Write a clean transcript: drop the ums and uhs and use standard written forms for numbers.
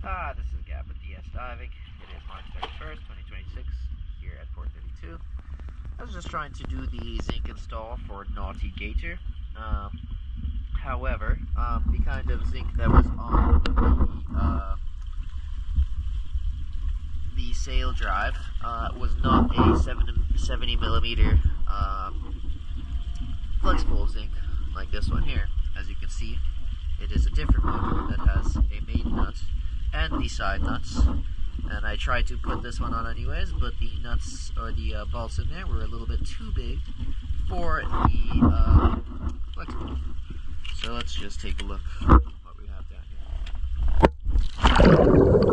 This is Gab with DS Diving. It is March 31st, 2026, here at Port 32. I was just trying to do the zinc install for Nauti Gator. However, the kind of zinc that was on the sail drive was not a 70mm flexible zinc like this one here. As you can see, it is a different one that has a main nut and the side nuts, and I tried to put this one on anyways, but the nuts or the bolts in there were a little bit too big for the flexible. So let's just take a look at what we have down here.